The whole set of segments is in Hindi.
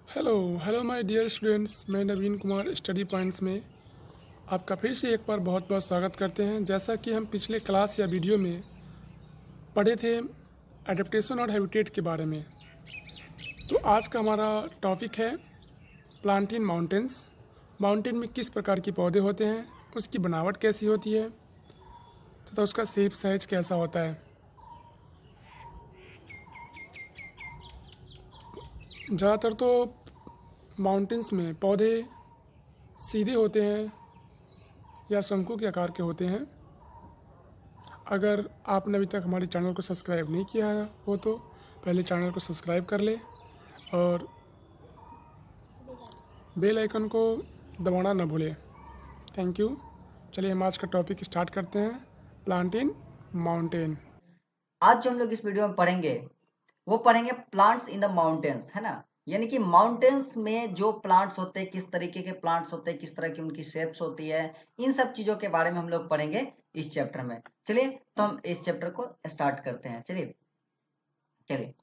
Hello hello my dear students, मैं नवीन कुमार स्टडी पॉइंट्स में आपका फिर से एक बार बहुत बहुत स्वागत करते हैं। जैसा कि हम पिछले क्लास या वीडियो में पढ़े थे एडेप्टेशन और हैबिटेट के बारे में, तो आज का हमारा टॉपिक है प्लांट इन माउंटेन्स। माउंटेन में किस प्रकार के पौधे होते हैं, उसकी बनावट कैसी होती है तथा उसका शेप साइज कैसा होता है। ज़्यादातर तो माउंटेन्स में पौधे सीधे होते हैं या शंकु के आकार के होते हैं। अगर आपने अभी तक हमारे चैनल को सब्सक्राइब नहीं किया हो तो पहले चैनल को सब्सक्राइब कर ले और बेल आइकन को दबाना न भूलें। Thank you. चलिए हम आज का टॉपिक स्टार्ट करते हैं, प्लांट इन माउंटेन। आज जो हम लोग इस वीडियो में पढ़ेंगे वो पढ़ेंगे प्लांट्स इन द माउंटेन्स, है ना। यानी कि माउंटेन्स में जो प्लांट्स होते हैं, किस तरीके के प्लांट्स होते हैं, किस तरह की उनकी शेप्स होती है, इन सब चीजों के बारे में हम लोग पढ़ेंगे इस चैप्टर में। चलिए तो हम इस चैप्टर को स्टार्ट करते हैं। चलिए चलिए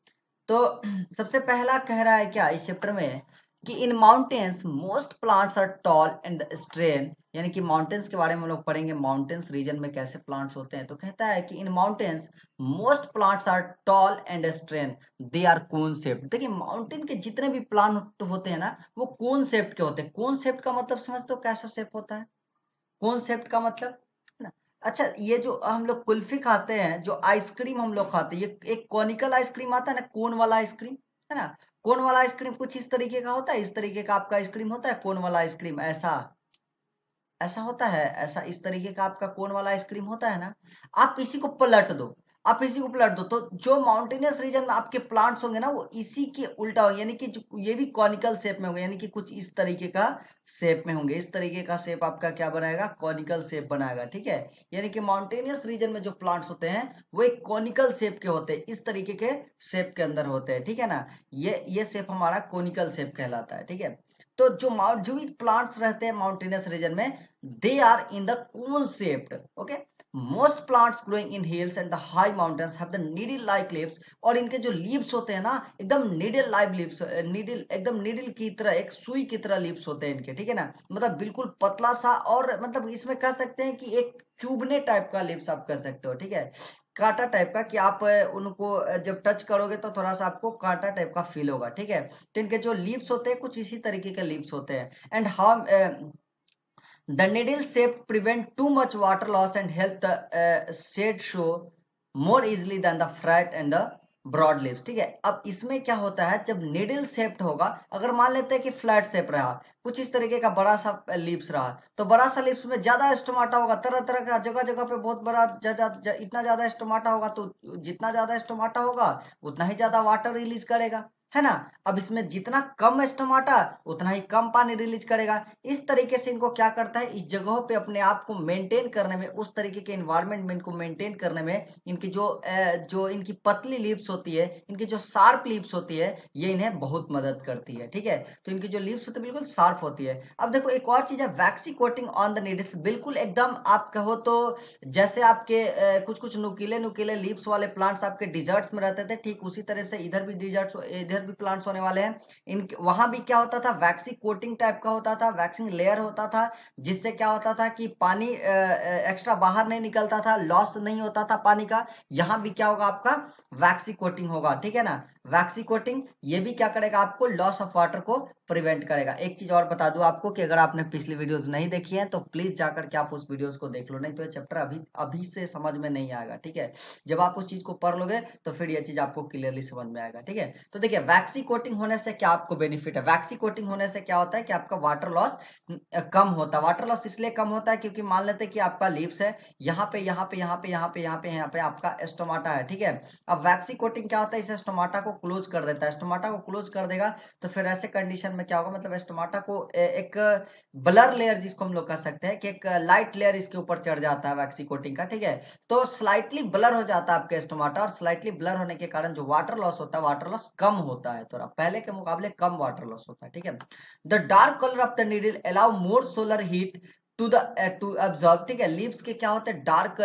तो सबसे पहला कह रहा है क्या इस चैप्टर में कि in mountains most plants are tall and strain. यानी कि माउंटेन्स के बारे में हम लोग पढ़ेंगे, माउंटेन्स रीजन में कैसे प्लांट्स होते हैं। तो कहता है कि in mountains most plants are tall and strain, they are cone shaped. देखिए माउंटेन के जितने भी प्लांट होते हैं ना वो कोन शेप्ड के होते हैं। कोन शेप्ड का मतलब समझते हो कैसा शेप होता है? कोन शेप्ड का मतलब, है ना। अच्छा, ये जो हम लोग कुल्फी खाते हैं, जो आइसक्रीम हम लोग खाते हैं, ये एक कॉनिकल आइसक्रीम आता है ना, कोन वाला आइसक्रीम, है ना। कोन वाला आइसक्रीम कुछ इस तरीके का होता है, इस तरीके का आपका आइसक्रीम होता है कोन वाला आइसक्रीम, ऐसा ऐसा होता है, ऐसा इस तरीके का आपका कोन वाला आइसक्रीम होता है ना। आप इसी को पलट दो, आप इसी को पलट दो तो जो माउंटेनियस रीजन में आपके प्लांट्स होंगे ना वो इसी के उल्टा होंगे। यानी कि जो ये भी कॉनिकल शेप में होंगे, यानी कि कुछ इस तरीके का शेप में होंगे। इस तरीके का शेप आपका क्या बनाएगा? कॉनिकल शेप बनाएगा, ठीक है। यानी कि माउंटेनियस रीजन में जो प्लांट्स होते हैं वो एक कॉनिकल शेप के होते हैं, इस तरीके के शेप के अंदर होते हैं, ठीक है ना। ये शेप हमारा कॉनिकल शेप कहलाता है, ठीक है। तो जो भी प्लांट्स रहते हैं माउंटेनियस रीजन में, they are in the cone shaped, okay. Most plants growing in hills and the high mountains have the needle like leaves, और इनके जो लीव्स होते हैं ना एकदम नीडल लाइव लीव्स, नीडल एकदम नीडल की तरह, एक सुई की तरह लीव्स होते हैं इनके, ठीक है ना। मतलब बिल्कुल पतला सा, और मतलब इसमें कह सकते हैं कि एक चुभने टाइप का लीव्स आप कह सकते हो, ठीक है। कांटा टाइप का, कि आप उनको जब टच करोगे तो थोड़ा सा आपको कांटा टाइप का फील होगा, ठीक है। तो इनके जो लीव्स होते हैं कुछ इसी तरीके के लीव्स होते हैं। And how the needle shape prevent too much water loss and help the shade show more easily than the flat and the broad lips, ठीक है। अब इसमें क्या होता है, जब निडल शेप्ड होगा, अगर मान लेते हैं कि फ्लैट शेप रहा, कुछ इस तरीके का बड़ा सा लिप्स रहा, तो बड़ा सा लिप्स में ज्यादा स्टोमाटा होगा, तरह तरह का जगह जगह पे बहुत बड़ा इतना ज्यादा स्टोमाटा होगा, तो जितना ज्यादा स्टोमाटा होगा उतना ही ज्यादा वाटर रिलीज करेगा, है ना। अब इसमें जितना कम स्टोमाटा उतना ही कम पानी रिलीज करेगा। इस तरीके से इनको क्या करता है, इस जगहों पे अपने आप को मेंटेन करने में, उस तरीके के एनवायरनमेंट में इनको मेंटेन करने में, इनकी जो इनकी पतली लीव्स होती है, इनकी जो शार्प लीव्स होती है, ये इन्हें बहुत मदद करती है, ठीक है। तो इनकी जो लीव्स होती है बिल्कुल शार्प होती है। अब देखो एक और चीज है, वैक्सी कोटिंग ऑन द नीडल्स, बिल्कुल एकदम आप कहो तो जैसे आपके कुछ कुछ नुकीले नुकीले लीव्स वाले प्लांट्स आपके डिजर्ट्स में रहते थे, ठीक उसी तरह से इधर भी डिजर्ट्स, इधर भी प्लांट्स होने वाले हैं। इन वहां भी क्या होता था, वैक्सी कोटिंग टाइप का होता था, वैक्सिंग लेयर होता था, जिससे क्या होता था कि पानी एक्स्ट्रा बाहर नहीं निकलता था, लॉस नहीं होता था पानी का। यहाँ भी क्या होगा, आपका वैक्सी कोटिंग होगा, ठीक है ना। वैक्सी कोटिंग ये भी क्या करेगा, आपको लॉस ऑफ वाटर को प्रिवेंट करेगा। एक चीज और बता दूं आपको कि अगर आपने पिछली वीडियोस नहीं देखी है तो प्लीज जाकर के आप उस वीडियोस को देख लो, नहीं तो ये चैप्टर अभी अभी से समझ में नहीं आएगा, ठीक है। जब आप उस चीज को पढ़ लोगे तो फिर ये चीज आपको क्लियरली समझ में आएगा, ठीक है। तो देखिए वैक्सी कोटिंग होने से क्या आपको बेनिफिट है, वैक्सी कोटिंग होने से क्या होता है कि आपका वाटर लॉस कम होता है। वाटर लॉस इसलिए कम होता है क्योंकि मान लेते हैं कि आपका लीव्स है, यहाँ पे यहाँ पे यहाँ पे यहाँ पे यहाँ पे यहाँ पे आपका स्टोमाटा है, ठीक है। अब वैक्सी कोटिंग क्या होता है, इसे स्टोमाटा को क्लोज कर देता है। स्टोमाटा को क्लोज कर देगा तो फिर ऐसे कंडीशन में क्या होगा, मतलब स्टोमाटा को एक ब्लर लेयर जिसको हम लोग कह सकते हैं कि एक लाइट लेयर इसके ऊपर चढ़ जाता है वैक्सी कोटिंग का, ठीक है। तो स्लाइटली ब्लर हो जाता है आपका स्टोमाटा, और स्लाइटली ब्लर होने के कारण जो वाटर लॉस होता है, वाटर लॉस कम होता है, थोड़ा पहले के मुकाबले कम वाटर लॉस होता है, ठीक है। The dark colour of the needle allow more solar heat to absorb, ठीक है। लीव्स के क्या होते हैं, डार्क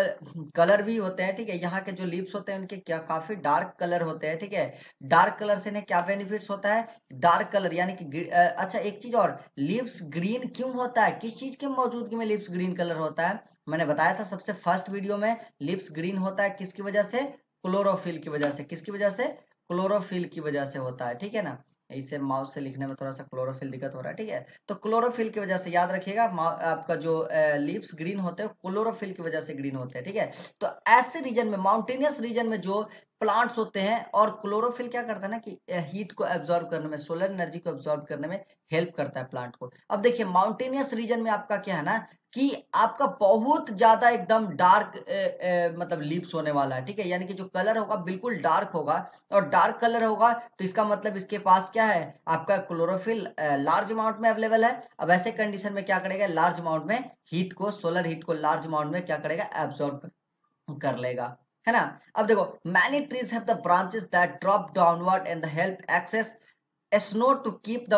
कलर भी होते हैं, ठीक है। यहाँ के जो लीव्स होते हैं उनके क्या काफी डार्क कलर होते हैं, ठीक है। डार्क कलर से इन्हें क्या बेनिफिट्स होता है, डार्क कलर यानी कि अच्छा एक चीज और, लीव्स ग्रीन क्यों होता है, किस चीज के मौजूदगी में लीव्स ग्रीन कलर होता है, मैंने बताया था सबसे फर्स्ट वीडियो में। लीव्स ग्रीन होता है किसकी वजह से, क्लोरोफिल की वजह से। किसकी वजह से, क्लोरोफिल की वजह से होता है, ठीक है ना। इसे माउस से लिखने में थोड़ा सा क्लोरोफिल दिक्कत हो रहा है, ठीक है। तो क्लोरोफिल की वजह से याद रखिएगा, आपका जो लीव्स ग्रीन होते हैं क्लोरोफिल की वजह से ग्रीन होते हैं, ठीक है। तो ऐसे रीजन में, माउंटेनियस रीजन में जो प्लांट्स होते हैं, और क्लोरोफिल क्या करता है ना कि हीट को एब्जॉर्ब करने में, सोलर एनर्जी को एब्जॉर्ब करने में हेल्प करता है प्लांट को। अब देखिए माउंटेनियस रीजन में आपका क्या है ना कि आपका बहुत ज्यादा एकदम डार्क मतलब लीव्स होने वाला है, ठीक है। यानी कि जो कलर होगा बिल्कुल डार्क होगा, और डार्क कलर होगा तो इसका मतलब इसके पास क्या है, आपका क्लोरोफिल लार्ज अमाउंट में अवेलेबल है। अब ऐसे कंडीशन में क्या करेगा, लार्ज अमाउंट में हीट को, सोलर हीट को लार्ज अमाउंट में क्या करेगा, एब्जॉर्ब कर लेगा, है ना। अब देखो, many trees have the branches that drop downward and help excess snow to keep the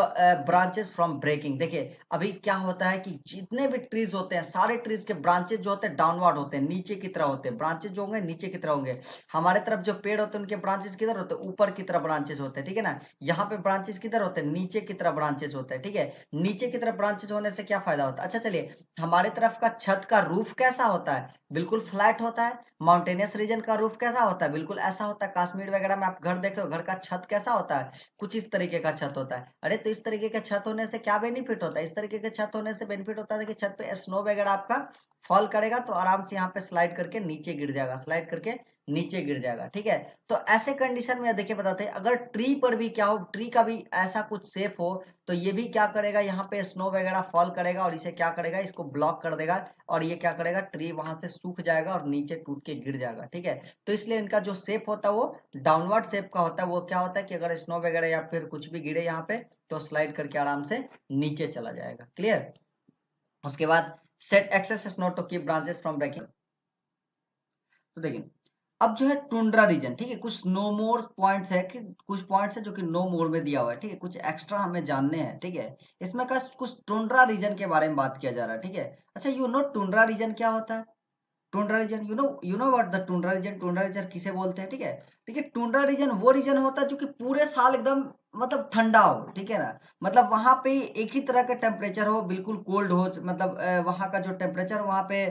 branches from breaking. देखिए अभी क्या होता है कि जितने भी ट्रीज होते हैं, सारे ट्रीज के ब्रांचेस जो होते हैं डाउनवर्ड होते हैं, नीचे की तरह होते हैं। ब्रांचेस जो होंगे नीचे की तरह होंगे। हमारे तरफ जो पेड़ होते हैं उनके ब्रांचेस किधर होते हैं, ऊपर की तरफ ब्रांचेस होते हैं, ठीक है ना। यहाँ पे ब्रांचेस किधर होते हैं, नीचे की तरफ ब्रांचेस होते हैं, ठीक है। नीचे की तरफ ब्रांचेस होने से क्या फायदा होता है, अच्छा चलिए, हमारे तरफ का छत का रूफ कैसा होता है, बिल्कुल फ्लैट होता है। माउंटेनियस रीजन का रूफ कैसा होता है, बिल्कुल ऐसा होता है। कश्मीर वगैरह में आप घर देखे हो, घर का छत कैसा होता है, कुछ इस तरीके का छत होता है। अरे तो इस तरीके के छत होने से क्या बेनिफिट होता है, इस तरीके के छत होने से बेनिफिट होता है कि छत पे स्नो वगैरह आपका फॉल करेगा तो आराम से यहाँ पे स्लाइड करके नीचे गिर जाएगा, स्लाइड करके नीचे गिर जाएगा, ठीक है। तो ऐसे कंडीशन में देखिए बताते हैं, अगर ट्री पर भी क्या हो, ट्री का भी ऐसा कुछ शेप हो, तो ये भी क्या करेगा, यहाँ पे स्नो वगैरह फॉल करेगा और इसे क्या करेगा, इसको ब्लॉक कर देगा, और ये क्या करेगा, ट्री वहां से सूख जाएगा और नीचे टूट के गिर जाएगा, ठीक है। तो इसलिए इनका जो शेप होता है वो डाउनवर्ड शेप का होता है। वो क्या होता है कि अगर स्नो वगैरह या फिर कुछ भी गिरे यहाँ पे तो स्लाइड करके आराम से नीचे चला जाएगा, क्लियर। उसके बाद set excess snow to keep branches from breaking. तो देखिए अब जो है टुंड्रा रीजन, ठीक है, कुछ नो मोर पॉइंट्स है कि कुछ पॉइंट्स है जो कि नो मोर में दिया हुआ है, ठीक है, कुछ एक्स्ट्रा हमें जानने हैं, ठीक है। इसमें का कुछ टुंड्रा रीजन के बारे में बात किया जा रहा है, ठीक है। अच्छा यू नो टुंड्रा रीजन क्या होता है, tundra region, you know what the tundra reason, tundra region किसे बोलते हैं, ठीक है। देखिए टुंड्रा रीजन वो रीजन होता है जो कि पूरे साल एकदम मतलब ठंडा हो, ठीक है ना। मतलब वहां पे एक ही तरह का टेम्परेचर हो, बिल्कुल कोल्ड हो, मतलब वहां का जो टेम्परेचर वहां पे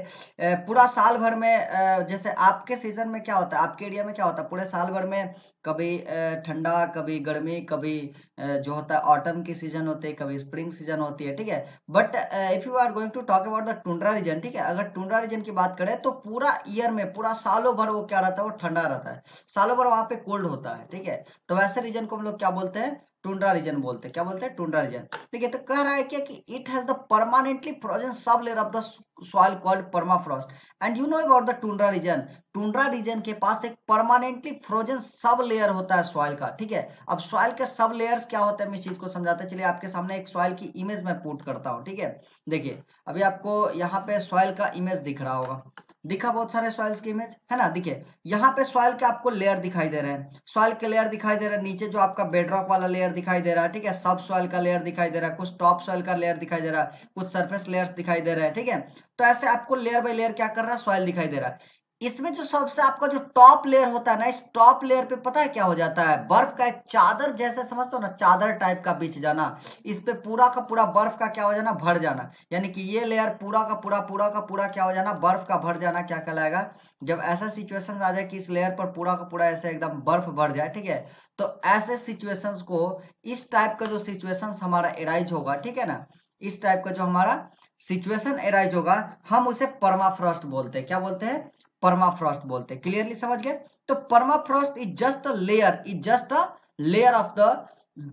पूरा साल भर में जैसे आपके सीजन में क्या होता है, आपके एरिया में क्या होता है, पूरे साल भर में कभी ठंडा, कभी गर्मी, कभी जो होता है ऑटम की सीजन होती है, कभी स्प्रिंग सीजन होती है, ठीक है। But if you are going to talk about the tundra region, ठीक है, अगर टुंड्रा रीजन की बात करें तो पूरा ईयर में, पूरा सालों भर वो क्या रहता है, वो ठंडा रहता है, सालों भर वहां पे कोल्ड होता है, ठीक है। तो वैसे रीजन को हम लोग क्या बोलते हैं, टुंड्रा रीजन बोलते हैं। क्या बोलते हैं, टुंड्रा रीजन, ठीक है। तो कह रहा है क्या कि it has the permanently frozen sub layer of the soil called permafrost. And you know about the tundra reason, tundra region के पास एक परमानेंटली फ्रोजन सब लेयर होता है सॉइल का, ठीक है। अब सॉइल के सब लेयर्स क्या होते हैं, मैं इस चीज को समझाता, चलिए आपके सामने एक सॉइल की इमेज में पुट करता हूँ, ठीक है। देखिए अभी आपको यहाँ पे सॉइल का इमेज दिख रहा होगा, दिखा बहुत सारे सॉइल्स की इमेज, है ना। देखिए यहाँ पे सॉइल के आपको लेयर दिखाई दे रहे हैं, सॉइल के लेयर दिखाई दे रहे हैं, नीचे जो आपका बेडरॉक वाला लेयर दिखाई दे रहा है, ठीक है, सब सॉइल का लेयर दिखाई दे रहा है, कुछ टॉप सॉइल का लेयर दिखाई दे रहा है, कुछ सरफेस लेयर्स दिखाई दे रहे हैं, ठीक है। तो ऐसे आपको लेयर बाय लेयर क्या कर रहा है, सॉइल दिखाई दे रहा है। इसमें जो सबसे आपका जो टॉप लेयर होता है ना, इस टॉप लेयर पे पता है क्या हो जाता है, बर्फ का एक चादर जैसे समझते हो ना, चादर टाइप का बिछ जाना, इस पे पूरा का पूरा बर्फ का क्या हो जाना, भर जाना। यानी कि ये लेयर पूरा का पूरा क्या हो जाना, बर्फ का भर जाना, क्या कहलाएगा। जब ऐसा सिचुएशन आ जाए कि इस लेयर पर पूरा का पूरा ऐसे एकदम बर्फ भर जाए, ठीक है, तो ऐसे सिचुएशंस को, इस टाइप का जो सिचुएशंस हमारा एराइज होगा, ठीक है ना, इस टाइप का जो हमारा सिचुएशन एराइज होगा, हम उसे परमाफ्रॉस्ट बोलते हैं। क्या बोलते हैं, परमाफ्रॉस्ट बोलते हैं। क्लियरली समझ गए। तो permafrost is just a layer, is just a layer of the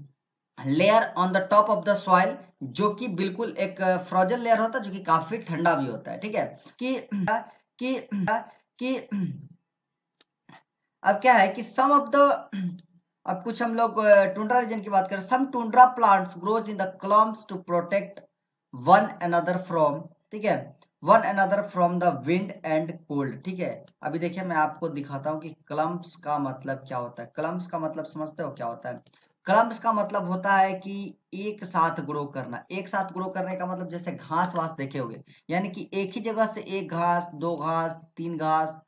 layer on the top of the soil, जो कि बिल्कुल एक फ्रोजन लेयर होता है, जो कि काफी ठंडा भी होता है, ठीक है। कि कि अब क्या है कि सम ऑफ द, अब कुछ हम लोग टुंड्रा रीजन की बात करें, some tundra plants grows in the clumps to protect one another from, ठीक है, one another from the wind and cold, ठीक है। अभी देखिए मैं आपको दिखाता हूं कि क्लम्प्स का मतलब क्या होता है। क्लम्प्स का मतलब समझते हो क्या होता है, क्लम्प्स का मतलब होता है कि एक साथ ग्रो करना। एक साथ ग्रो करने का मतलब जैसे घास वास देखे होगे, यानी कि एक ही जगह से एक घास, दो घास, तीन घास,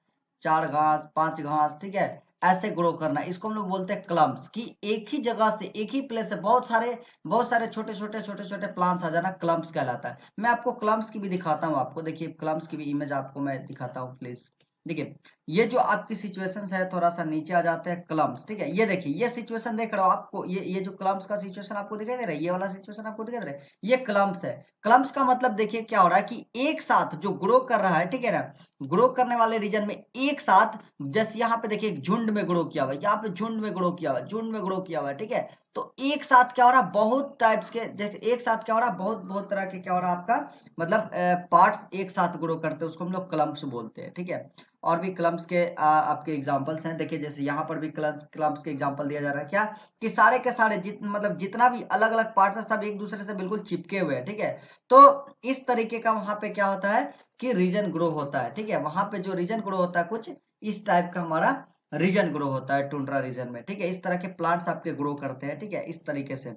चार घास, पांच घास, ठीक है, ऐसे ग्रो करना, इसको हम लोग बोलते हैं क्लम्प्स। कि एक ही जगह से, एक ही प्लेस से बहुत सारे छोटे छोटे प्लांट्स आ जाना क्लम्प्स कहलाता है। मैं आपको क्लम्प्स की भी दिखाता हूँ। आपको देखिए क्लम्प्स की भी इमेज आपको मैं दिखाता हूँ प्लीज। देखिए ये जो आपकी सिचुएशन है, थोड़ा सा नीचे आ जाते हैं क्लम्प्स, ठीक है। ये देखिए ये सिचुएशन देख रहे हो आपको, ये जो क्लम्प्स का सिचुएशन आपको दिखाई दे रहा है, ये वाला सिचुएशन आपको दिखाई दे रहा है, ये क्लम्प्स है। क्लम्प्स का मतलब देखिए क्या हो रहा है कि एक साथ जो ग्रो कर रहा है, ठीक है ना, ग्रो करने वाले रीजन में एक साथ, जैसे यहाँ पे देखिए झुंड में ग्रो किया हुआ है, यहाँ पे झुंड में ग्रो किया हुआ है, झुंड में ग्रो किया हुआ है, ठीक है। तो एक साथ क्या हो रहा है, बहुत टाइप्स के, जैसे एक साथ क्या हो रहा है, बहुत बहुत तरह के क्या हो रहा है आपका, मतलब पार्ट्स एक साथ ग्रो करते हैं, उसको हम लोग क्लम्प्स बोलते हैं, ठीक है। और भी क्लम्प्स के आपके एग्जांपल्स हैं। देखिए जैसे यहाँ पर भी क्लम्प्स के एग्जांपल दिया जा रहा है, क्या कि सारे के सारे मतलब जितना भी अलग अलग पार्ट्स है सब एक दूसरे से बिल्कुल चिपके हुए हैं, ठीक है। तो इस तरीके का वहां पे क्या होता है कि रीजन ग्रो होता है, ठीक है। वहां पे जो रीजन ग्रो होता है कुछ इस टाइप का हमारा रीजन ग्रो होता है टुंड्रा रीजन में, ठीक है। इस तरह के प्लांट्स आपके ग्रो करते हैं, ठीक है, इस तरीके से।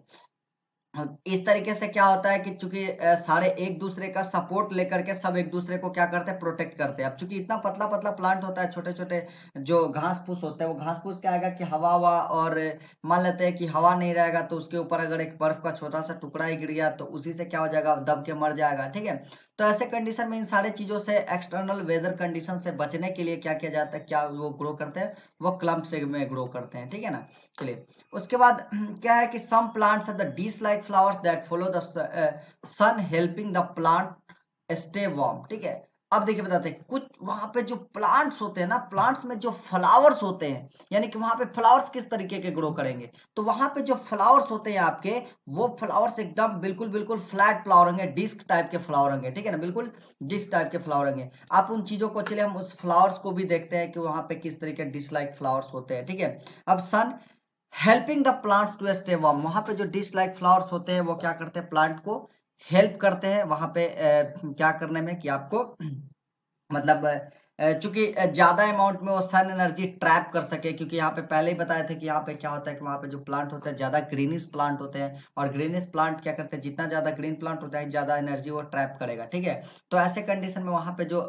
इस तरीके से क्या होता है कि चूंकि सारे एक दूसरे का सपोर्ट लेकर के सब एक दूसरे को क्या करते हैं, प्रोटेक्ट करते हैं। अब चूंकि इतना पतला पतला प्लांट होता है, छोटे छोटे जो घास फूस होते हैं, वो घास फूस क्या आएगा कि हवा हवा, और मान लेते हैं कि हवा नहीं रहेगा तो उसके ऊपर अगर एक बर्फ का छोटा सा टुकड़ा ही गिर गया तो उसी से क्या हो जाएगा, दब के मर जाएगा, ठीक है। तो ऐसे कंडीशन में इन सारे चीजों से, एक्सटर्नल वेदर कंडीशन से बचने के लिए क्या किया जाता है, क्या वो ग्रो करते हैं, वो क्लम्प से में ग्रो करते हैं, ठीक है ना। चलिए उसके बाद क्या है कि some plants are the dish like flowers that follow the sun helping the plant stay warm, ठीक है। अब देखिए बताते हैं, कुछ वहां पे जो प्लांट्स होते हैं ना, प्लांट्स में जो फ्लावर्स होते हैं, यानी कि वहां पे फ्लावर्स किस तरीके के ग्रो करेंगे, तो वहां पे जो फ्लावर्स होते हैं आपके, वो फ्लावर्स एकदम बिल्कुल बिल्कुल फ्लैट फ्लावर होंगे, डिस्क टाइप के फ्लावर होंगे, ठीक है ना, बिल्कुल डिस्क टाइप के फ्लावर होंगे। आप उन चीजों को, चलिए हम उस फ्लावर्स को भी देखते हैं कि वहां पे किस तरीके डिश लाइक फ्लावर्स होते हैं, ठीक है। अब sun helping the plants to stay warm, वहां पे जो डिश लाइक फ्लावर्स होते हैं वो क्या करते हैं, प्लांट को हेल्प करते हैं वहां पे क्या करने में कि आपको मतलब चूंकि ज्यादा अमाउंट में वो सन एनर्जी ट्रैप कर सके, क्योंकि यहाँ पे पहले ही बताए थे कि यहाँ पे क्या होता है कि वहां पे जो प्लांट होते हैं ज्यादा ग्रीनिश प्लांट होते हैं, और ग्रीनिश प्लांट क्या करते हैं, जितना ज्यादा ग्रीन प्लांट होता है ज्यादा एनर्जी वो ट्रैप करेगा, ठीक है। तो ऐसे कंडीशन में वहां पे जो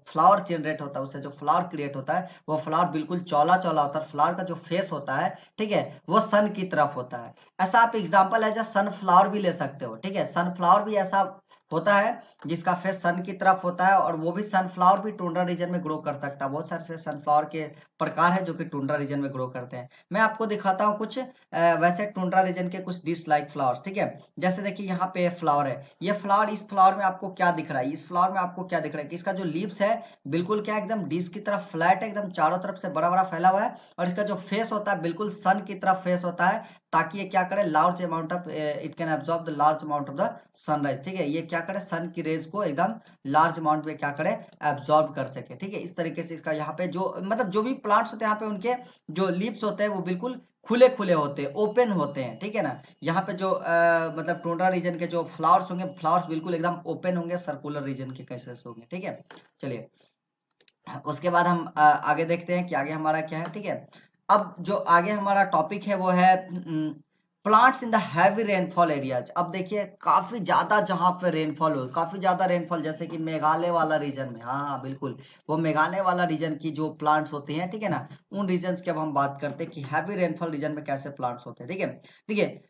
फ्लावर जनरेट होता है, उससे जो फ्लावर क्रिएट होता है, वो फ्लावर बिल्कुल चौला चौला होता है, फ्लावर का जो फेस होता है, ठीक है, वो सन की तरफ होता है। ऐसा आप एग्जाम्पल है सनफ्लावर भी ले सकते हो, ठीक है। सनफ्लावर भी ऐसा होता है जिसका फेस सन की तरफ होता है, और वो भी सनफ्लावर भी टुंड्रा रीजन में ग्रो कर सकता है। बहुत सारे से सनफ्लावर के प्रकार है जो कि टुंड्रा रीजन में ग्रो करते हैं। मैं आपको दिखाता हूँ कुछ वैसे टुंड्रा रीजन के कुछ डिश लाइक फ्लावर्स, ठीक है। जैसे देखिए यहाँ पे फ्लावर है, ये फ्लावर, इस फ्लावर में आपको क्या दिख रहा है, इस फ्लावर में आपको क्या दिख रहा है कि इसका जो लीव्स है बिल्कुल क्या एकदम डिश की तरफ फ्लैट है, एकदम चारों तरफ से बड़ा बड़ा फैला हुआ है, और इसका जो फेस होता है बिल्कुल सन की तरफ फेस होता है, ताकि ये क्या करे, large amount of, it can absorb the large amount of the sunrise, ठीक है। ये क्या करे, सन की रेज को एकदम लार्ज अमाउंट में क्या करे, एब्जॉर्ब कर सके, ठीक है। इस तरीके से इसका यहाँ पे जो मतलब जो भी प्लांट्स होते हैं यहाँ पे उनके जो लीव्स होते हैं वो बिल्कुल खुले खुले होते हैं, ओपन होते हैं, ठीक है ना। यहाँ पे जो मतलब टुंड्रा रीजन के जो फ्लावर्स होंगे, फ्लावर्स बिल्कुल एकदम ओपन होंगे, सर्कुलर रीजन के कैसे होंगे, ठीक है। चलिए उसके बाद हम आगे देखते हैं कि आगे हमारा क्या है, ठीक है। अब जो आगे हमारा टॉपिक है वो है plants in the heavy rainfall areas. अब देखिए काफी ज्यादा जहां पे रेनफॉल हो, काफी ज्यादा रेनफॉल, जैसे कि मेघालय वाला रीजन में, हाँ हाँ बिल्कुल, वो मेघालय वाला रीजन की जो प्लांट्स होते हैं, ठीक है ना, उन रीजन की अब हम बात करते हैं कि हैवी रेनफॉल रीजन में कैसे प्लांट्स होते हैं, ठीक है। देखिए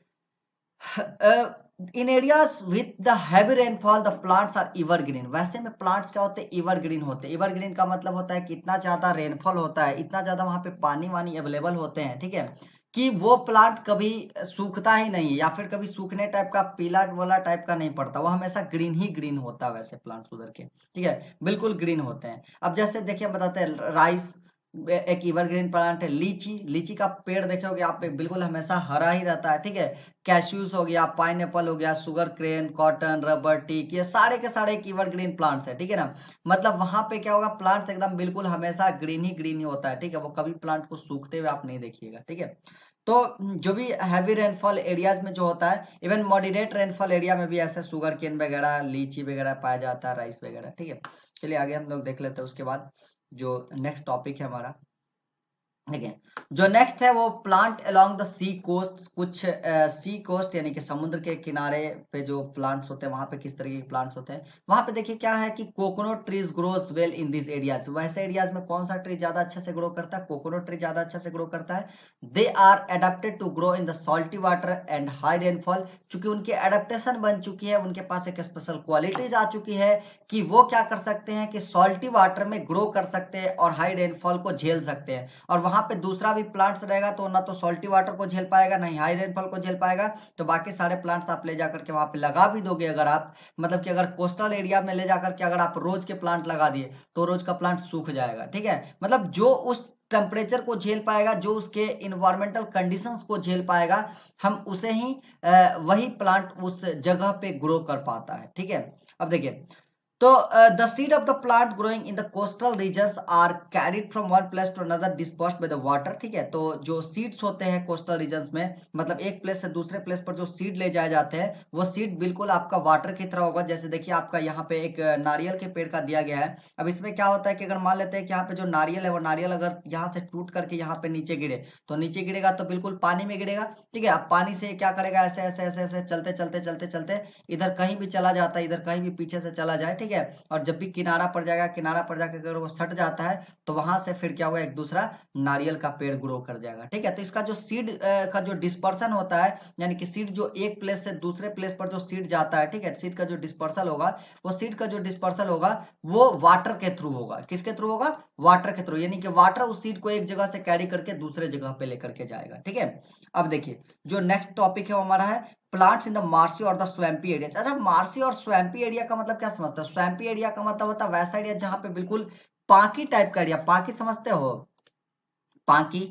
in areas with the heavy rainfall the plants are evergreen. वैसे में प्लांट्स क्या होते हैं, एवरग्रीन होते हैं। एवरग्रीन का मतलब होता है कि इतना ज्यादा रेनफॉल होता है, इतना ज्यादा वहां पे पानी वानी अवेलेबल होते हैं, ठीक है, कि वो प्लांट कभी सूखता ही नहीं है, या फिर कभी सूखने टाइप का पीला वाला टाइप का नहीं पड़ता, वो हमेशा ग्रीन ही ग्रीन होता है वैसे प्लांट्स उधर के, ठीक है, बिल्कुल ग्रीन होते हैं। अब जैसे देखिए बताते हैं राइस एक एवरग्रीन प्लांट है, लीची, लीची का पेड़ देखोगे आप बिल्कुल हमेशा हरा ही रहता है, ठीक है। कैश्यूज हो गया, पाइनएप्पल हो गया, sugar crane, cotton, rubber, teak, ये सारे के सारे एक एवरग्रीन प्लांट्स है, ठीक है ना। मतलब वहां पे क्या होगा, प्लांट्स एकदम बिल्कुल हमेशा ग्रीन ही होता है, ठीक है, वो कभी प्लांट को सूखते हुए आप नहीं देखिएगा, ठीक है। तो जो भी हैवी रेनफॉल एरियाज में जो होता है, इवन मॉडरेट रेनफॉल एरिया में भी ऐसे सुगर केन वगैरह, लीची वगैरह पाया जाता है, राइस वगैरह, ठीक है। चलिए आगे हम लोग देख लेते हैं उसके बाद जो नेक्स्ट टॉपिक है हमारा। ठीक है। जो नेक्स्ट है वो plant along the sea coast, कुछ सी कोस्ट यानी कि समुद्र के किनारे पे जो प्लांट्स होते हैं वहां पे किस तरीके के प्लांट्स होते हैं। वहां पे देखिए क्या है कि coconut trees grows well in this areas. वैसे एरियाज में कौन सा ट्री ज्यादा अच्छे से ग्रो करता है? कोकोनट ट्री ज्यादा अच्छे से ग्रो करता है। They are adapted to grow in the salty water and high rainfall. चूंकि उनकी एडेप्टेशन बन चुकी है, उनके पास एक स्पेशल क्वालिटीज आ चुकी है कि वो क्या कर सकते हैं कि सॉल्टी वाटर में ग्रो कर सकते हैं और हाई रेनफॉल को झेल सकते हैं। और वहां पे दूसरा भी प्लांट्स रहेगा तो ना तो सॉल्टी वाटर को झेल पाएगा, ना ही हाई रेनफॉल को झेल पाएगा। तो बाकी सारे प्लांट्स आप ले जाकर के वहां पे लगा भी दोगे, अगर आप मतलब कि अगर कोस्टल एरिया में ले जाकर के अगर आप रोज के प्लांट लगा दिए तो रोज का प्लांट सूख जाएगा। ठीक है, मतलब जो उस टेम्परेचर को झेल पाएगा, जो उसके इन्वायरमेंटल कंडीशंस को झेल पाएगा, हम उसे ही वही प्लांट उस जगह पे ग्रो कर पाता है। ठीक है, अब देखिए तो the seed of the plant growing in the coastal regions are carried from one place to another dispersed by the water. ठीक है, तो जो सीड्स होते हैं कोस्टल रीजन्स में, मतलब एक प्लेस से दूसरे प्लेस पर जो सीड ले जाए जाते हैं वो सीड बिल्कुल आपका वाटर की तरह होगा। जैसे देखिए आपका यहाँ पे एक नारियल के पेड़ का दिया गया है। अब इसमें क्या होता है कि अगर मान लेते हैं कि यहाँ पे जो नारियल है वो नारियल अगर यहाँ से टूट करके यहाँ पे नीचे गिरे तो नीचे गिरेगा तो बिल्कुल पानी में गिरेगा। ठीक है, अब पानी से क्या करेगा, ऐसे ऐसे ऐसे ऐसे चलते चलते चलते चलते इधर कहीं भी चला जाता है, इधर कहीं भी पीछे से चला जाए। ठीक है, और जब भी किनारा पड़ जाएगा, किनारा पड़ जाकर अगर वो सट जाता है तो वहां से फिर क्या होगा, एक दूसरा नारियल का पेड़ ग्रो कर जाएगा। ठीक है, तो इसका जो सीड का जो डिस्पर्सन होता है, यानी कि सीड जो एक प्लेस से दूसरे प्लेस पर जो सीड जाता है, ठीक है, सीड का जो डिस्पर्सल होगा, वो सीड का जो डिस्पर्सल होगा वो वाटर के थ्रू होगा। किसके थ्रू होगा? वाटर के थ्रू, यानी कि वाटर उस सीड को एक जगह से कैरी करके दूसरे जगह पे लेकर के जाएगा। ठीक है, अब देखिए जो नेक्स्ट टॉपिक है वो हमारा है प्लांट्स इन द मार्सी और द स्वैम्पी एरिया। अच्छा, मार्सी और स्वैम्पी एरिया का मतलब क्या समझते हो? स्वैम्पी एरिया का मतलब होता है वैसा एरिया जहां पे बिल्कुल पाकी टाइप का एरिया। पाकी समझते हो? पाकी,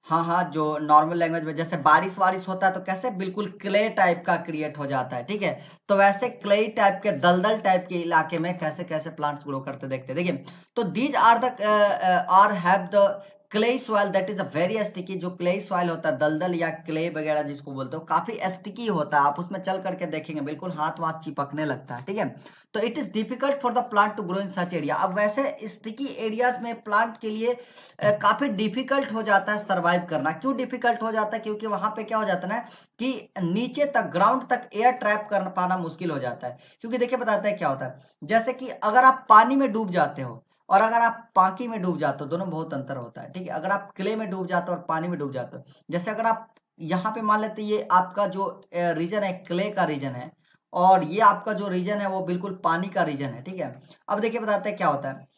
हाँ हाँ, जो नॉर्मल लैंग्वेज में जैसे बारिश वारिश होता है तो कैसे बिल्कुल क्ले टाइप का क्रिएट हो जाता है। ठीक है, तो वैसे क्ले टाइप के दलदल टाइप के इलाके में कैसे कैसे प्लांट्स ग्रो करते देखते हैं। देखिए तो these are the are have the clay soil that is a very sticky. जो क्ले सॉइल होता है, दलदल या क्ले वगैरह जिसको बोलते हो, काफी स्टिकी होता है। आप उसमें चल करके देखेंगे बिल्कुल हाथ वाथ चिपकने लगता है। ठीक है, तो it is difficult for the plant to grow in such area. अब वैसे स्टिकी एरियाज में प्लांट के लिए काफी डिफिकल्ट हो जाता है सरवाइव करना। क्यों डिफिकल्ट हो जाता है? क्योंकि वहां पे क्या हो जाता है ना कि नीचे तक, ग्राउंड तक एयर ट्रैप कर पाना मुश्किल हो जाता है। क्योंकि देखिए बताते हैं क्या होता है, जैसे कि अगर आप पानी में डूब जाते हो और अगर आप पाकी में डूब जाते हो, दोनों बहुत अंतर होता है। ठीक है, अगर आप क्ले में डूब जाते हो और पानी में डूब जाते हो, जैसे अगर आप यहाँ पे मान लेते ये आपका जो रीजन है क्ले का रीजन है और ये आपका जो रीजन है वो बिल्कुल पानी का रीजन है। ठीक है, अब देखिए बताते हैं क्या होता है,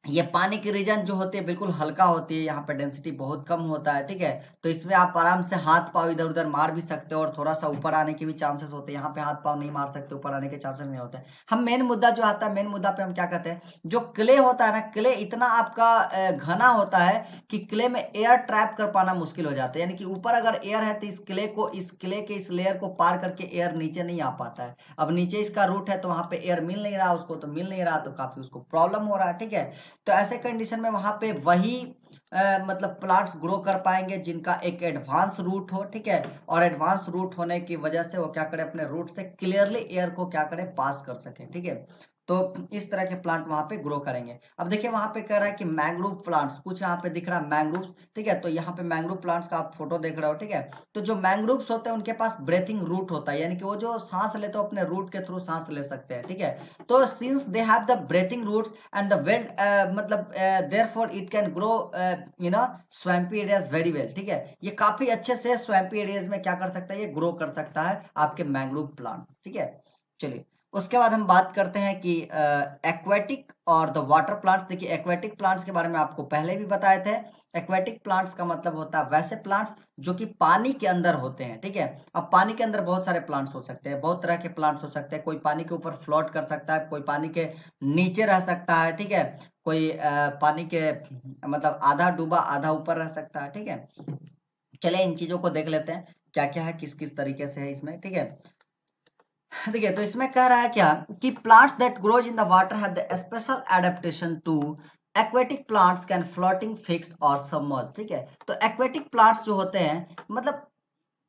ये पानी की रीजन जो होती है बिल्कुल हल्का होती है, यहाँ पे डेंसिटी बहुत कम होता है। ठीक है, तो इसमें आप आराम से हाथ पाव इधर उधर मार भी सकते हो और थोड़ा सा ऊपर आने के भी चांसेस होते हैं। यहाँ पे हाथ पाव नहीं मार सकते, ऊपर आने के चांसेस नहीं होते। हम मेन मुद्दा जो आता है, मेन मुद्दा पे हम क्या कहते हैं, जो क्ले होता है ना, क्ले इतना आपका घना होता है कि क्ले में एयर ट्रैप कर पाना मुश्किल हो जाता है। यानी कि ऊपर अगर एयर है तो इस क्ले के इस लेयर को पार करके एयर नीचे नहीं आ पाता है। अब नीचे इसका रूट है तो वहां पे एयर मिल नहीं रहा उसको, तो मिल नहीं रहा तो काफी उसको प्रॉब्लम हो रहा है। ठीक है, तो ऐसे कंडीशन में वहां पे वही मतलब प्लांट्स ग्रो कर पाएंगे जिनका एक एडवांस रूट हो। ठीक है, और एडवांस रूट होने की वजह से वो क्या करे, अपने रूट से क्लियरली एयर को क्या करे, पास कर सके। ठीक है, तो इस तरह के प्लांट वहां पे ग्रो करेंगे। अब देखिए वहां पे कह रहा है कि मैंग्रोव प्लांट्स, कुछ यहाँ पे दिख रहा है मैंग्रोव्स। ठीक है, तो यहाँ पे मैंग्रोव प्लांट्स का आप फोटो देख रहे हो। ठीक है, तो जो मैंग्रोव्स होते हैं उनके पास ब्रेथिंग रूट होता है, यानी कि वो जो सांस लेते हो अपने रूट के थ्रू सांस ले सकते हैं। ठीक है, तो since they have the breathing roots and the well मतलब therefore it can grow swampy areas very well. ठीक है, ये काफी अच्छे से स्वैम्पी एरियाज में क्या कर सकता है, ये ग्रो कर सकता है आपके मैंग्रोव प्लांट्स। ठीक है, चलिए उसके बाद हम बात करते हैं कि एक्वेटिक और द वाटर प्लांट्स। देखिए एक्वेटिक प्लांट्स के बारे में आपको पहले भी बताए थे। एक्वेटिक प्लांट्स का मतलब होता है वैसे प्लांट्स जो कि पानी के अंदर होते हैं। ठीक है, अब पानी के अंदर बहुत सारे प्लांट्स हो सकते हैं, बहुत तरह के प्लांट्स हो सकते हैं। कोई पानी के ऊपर फ्लोट कर सकता है, कोई पानी के नीचे रह सकता है। ठीक है, कोई पानी के मतलब आधा डूबा आधा ऊपर रह सकता है। ठीक है, चलिए इन चीजों को देख लेते हैं क्या क्या है, किस किस तरीके से है इसमें। ठीक है, देखिए तो इसमें कह रहा है क्या कि plants that grows in the water have the special adaptation to aquatic plants can floating fixed और सबमर्ज। ठीक है, तो एक्वेटिक प्लांट्स जो होते हैं मतलब